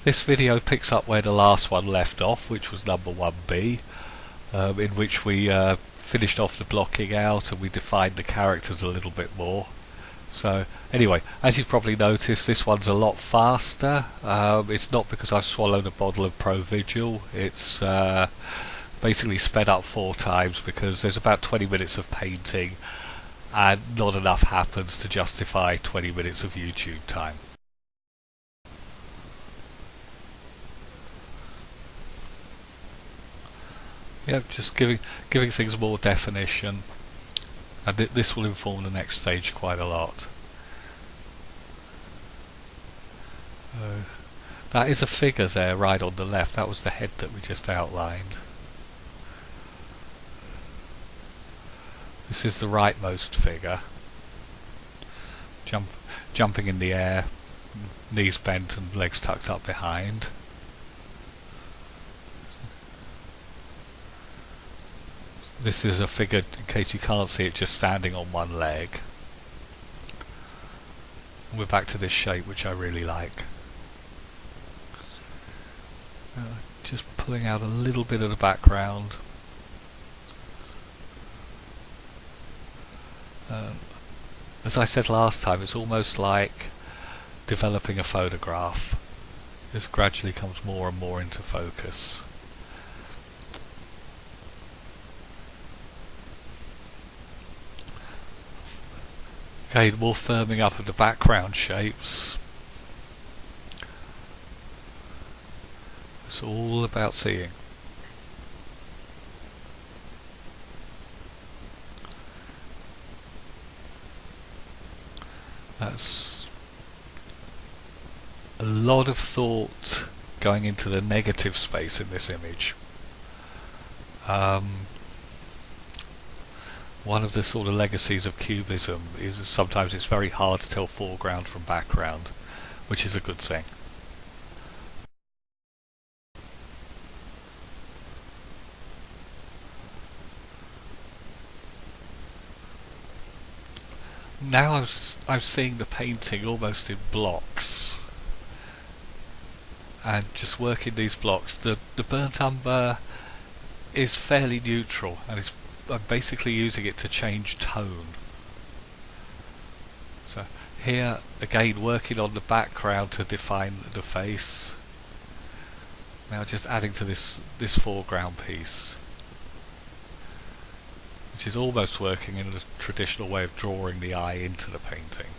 This video picks up where the last one left off, which was number 1B, in which we finished off the blocking out and we defined the characters a little bit more. So anyway, as you've probably noticed, this one's a lot faster. It's not because I've swallowed a bottle of Provigil. It's basically sped up 4 times because there's about 20 minutes of painting and not enough happens to justify 20 minutes of YouTube time. Yep, just giving things more definition, and this will inform the next stage quite a lot. That is a figure there right on the left. That was the head that we just outlined. This is the rightmost figure, jumping in the air, knees bent and legs tucked up behind. This is a figure, in case you can't see it, just standing on one leg. And we're back to this shape, which I really like. Just pulling out a little bit of the background. As I said last time, it's almost like developing a photograph. This gradually comes more and more into focus. Okay, more firming up of the background shapes. It's all about seeing. That's a lot of thought going into the negative space in this image. One of the sort of legacies of Cubism is sometimes it's very hard to tell foreground from background, which is a good thing. Now I'm seeing the painting almost in blocks, and just working these blocks. The burnt umber is fairly neutral, and I'm basically using it to change tone. So here again, working on the background to define the face. Now just adding to this foreground piece, which is almost working in the traditional way of drawing the eye into the painting.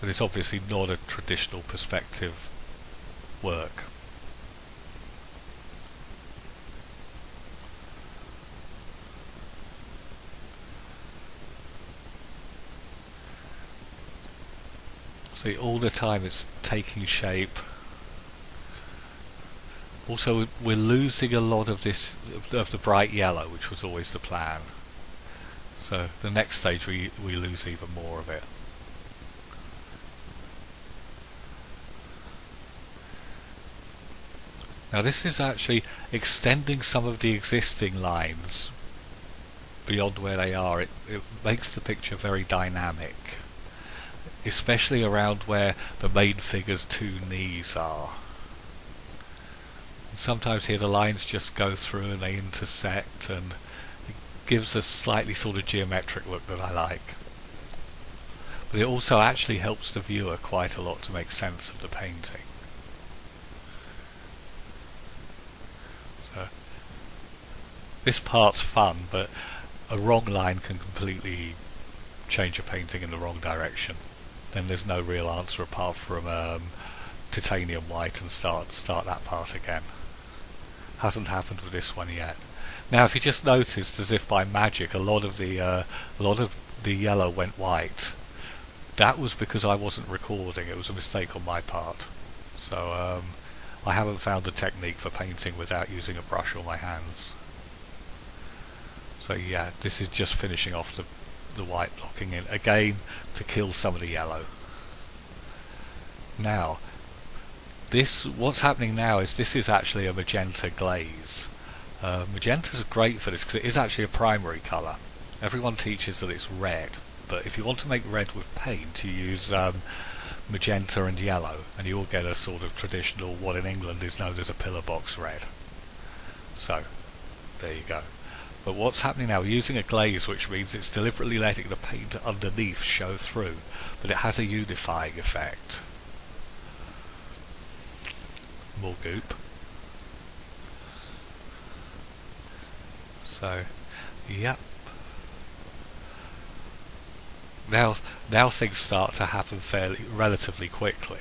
But it's obviously not a traditional perspective work. See, all the time it's taking shape. Also, we're losing a lot of the bright yellow, which was always the plan. So the next stage we lose even more of it. Now this is actually extending some of the existing lines beyond where they are. It makes the picture very dynamic, especially around where the main figure's 2 knees are. Sometimes here the lines just go through and they intersect, and it gives a slightly sort of geometric look that I like. But it also actually helps the viewer quite a lot to make sense of the painting. So this part's fun, but a wrong line can completely change a painting in the wrong direction. Then there's no real answer apart from titanium white and start that part again. Hasn't happened with this one yet. Now, if you just noticed, as if by magic, a lot of the yellow went white. That was because I wasn't recording. It was a mistake on my part. So I haven't found a technique for painting without using a brush or my hands. So yeah, this is just finishing off the white blocking in again to kill some of the yellow. Now, what's happening now is this is actually a magenta glaze. Magenta's great for this because it is actually a primary colour. Everyone teaches that it's red, but if you want to make red with paint, you use magenta and yellow, and you'll get a sort of traditional, what in England is known as a pillar box red. So, there you go. But what's happening now, we're using a glaze, which means it's deliberately letting the paint underneath show through, but it has a unifying effect. More goop. So, yep. Now things start to happen relatively quickly.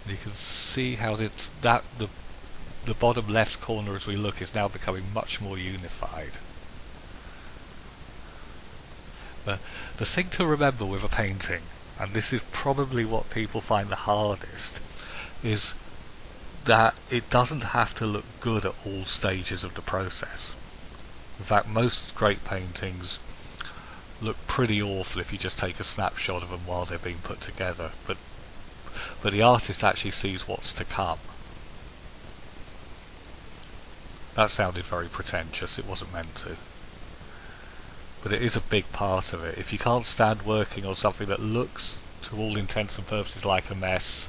You can see how the bottom left corner as we look is now becoming much more unified. But the thing to remember with a painting, and this is probably what people find the hardest, is that it doesn't have to look good at all stages of the process. In fact, most great paintings look pretty awful if you just take a snapshot of them while they're being put together, but the artist actually sees what's to come. That sounded very pretentious, it wasn't meant to. But it is a big part of it. If you can't stand working on something that looks, to all intents and purposes, like a mess,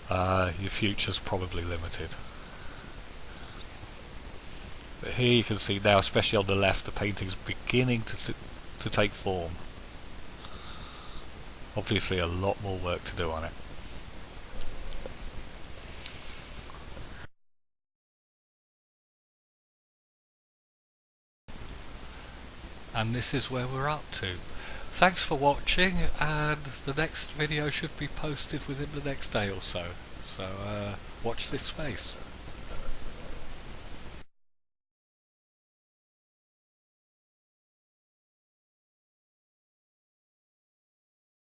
your future's probably limited. But here you can see now, especially on the left, the painting's beginning to take form. Obviously a lot more work to do on it. And this is where we're up to. Thanks for watching, and the next video should be posted within the next day or so. So watch this space.